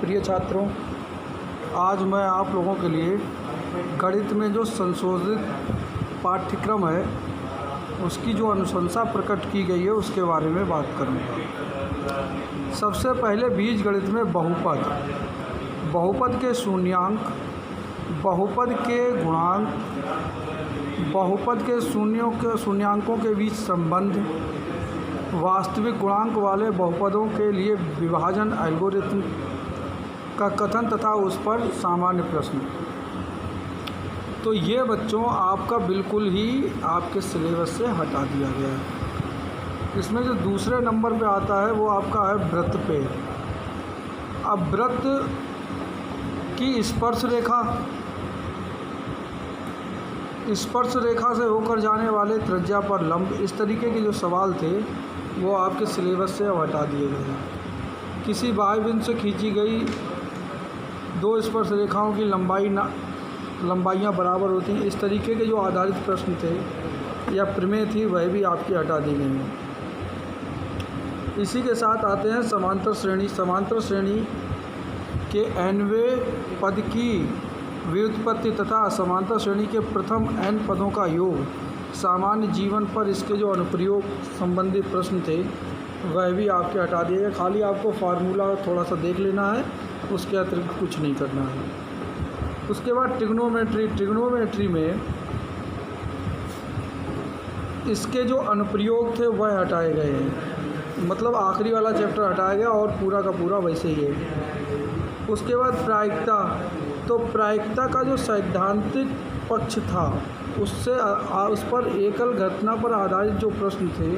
प्रिय छात्रों, आज मैं आप लोगों के लिए गणित में जो संशोधित पाठ्यक्रम है उसकी जो अनुशंसा प्रकट की गई है उसके बारे में बात करूँगा। सबसे पहले बीजगणित में बहुपद, बहुपद के शून्यांक, बहुपद के गुणांक, बहुपद के शून्यांकों के बीच संबंध, वास्तविक गुणांक वाले बहुपदों के लिए विभाजन एल्गोरिथम का कथन तथा उस पर सामान्य प्रश्न। तो ये बच्चों आपका बिल्कुल ही आपके सिलेबस से हटा दिया गया है। इसमें जो दूसरे नंबर पे आता है वो आपका है वृत्त पे। अब वृत्त की स्पर्श रेखा से होकर जाने वाले त्रिज्या पर लंब, इस तरीके के जो सवाल थे वो आपके सिलेबस से अब हटा दिए गए हैं। किसी बाह्य बिंदु से खींची गई दो स्पर्श रेखाओं की लंबाइयाँ बराबर होती हैं, इस तरीके के जो आधारित प्रश्न थे या प्रमेय थी वह भी आपकी हटा दी गई हैं। इसी के साथ आते हैं समांतर श्रेणी। समांतर श्रेणी के nवें पद की व्युत्पत्ति तथा समांतर श्रेणी के प्रथम n पदों का योग, सामान्य जीवन पर इसके जो अनुप्रयोग संबंधी प्रश्न थे वह भी आपके हटा दिए गए। खाली आपको फार्मूला थोड़ा सा देख लेना है, उसके अतिरिक्त कुछ नहीं करना है। उसके बाद ट्रिग्नोमेट्री में इसके जो अनुप्रयोग थे वह हटाए गए हैं, मतलब आखिरी वाला चैप्टर हटाया गया और पूरा का पूरा वैसे ही है। उसके बाद प्रायिकता, तो प्रायिकता का जो सैद्धांतिक पक्ष था उससे उस पर एकल घटना पर आधारित जो प्रश्न थे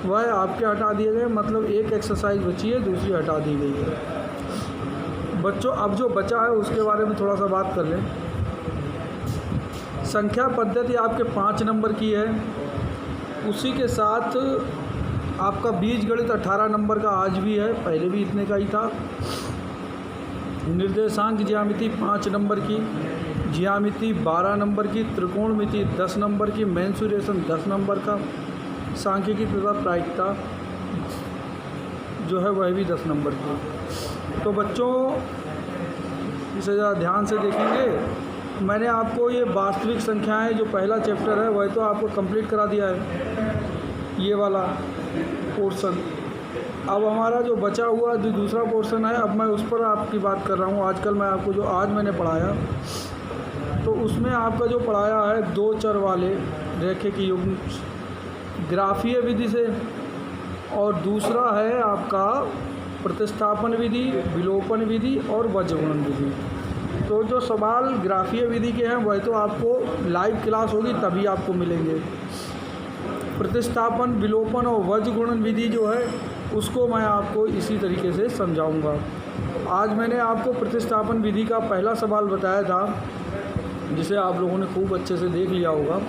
वह आपके हटा दिए गए, मतलब एक एक्सरसाइज बची है, दूसरी हटा दी गई है। बच्चों अब जो बचा है उसके बारे में थोड़ा सा बात कर लें। संख्या पद्धति आपके 5 नंबर की है, उसी के साथ आपका बीजगणित 18 नंबर का आज भी है, पहले भी इतने का ही था। निर्देशांक ज्यामिति 5 नंबर की, ज्यामिति 12 नंबर की, त्रिकोणमिति 10 नंबर की, मेंसुरेशन 10 नंबर का, सांख्यिकी तथा प्रायिकता जो है वह भी 10 नंबर की। तो बच्चों इसे ज़रा ध्यान से देखेंगे। मैंने आपको ये वास्तविक संख्याएं जो पहला चैप्टर है वह तो आपको कंप्लीट करा दिया है, ये वाला पोर्शन। अब हमारा जो बचा हुआ जो दूसरा पोर्शन है, अब मैं उस पर आपकी बात कर रहा हूँ। आजकल मैं आपको जो आज मैंने पढ़ाया तो उसमें आपका जो पढ़ाया है 2 चर वाले रेखिक युग्म ग्राफीय विधि से, और दूसरा है आपका प्रतिस्थापन विधि, विलोपन विधि और वज्रगुणन विधि। तो जो सवाल ग्राफीय विधि के हैं वह तो आपको लाइव क्लास होगी तभी आपको मिलेंगे। प्रतिस्थापन, विलोपन और वज्रगुणन विधि जो है उसको मैं आपको इसी तरीके से समझाऊंगा। आज मैंने आपको प्रतिस्थापन विधि का पहला सवाल बताया था जिसे आप लोगों ने खूब अच्छे से देख लिया होगा।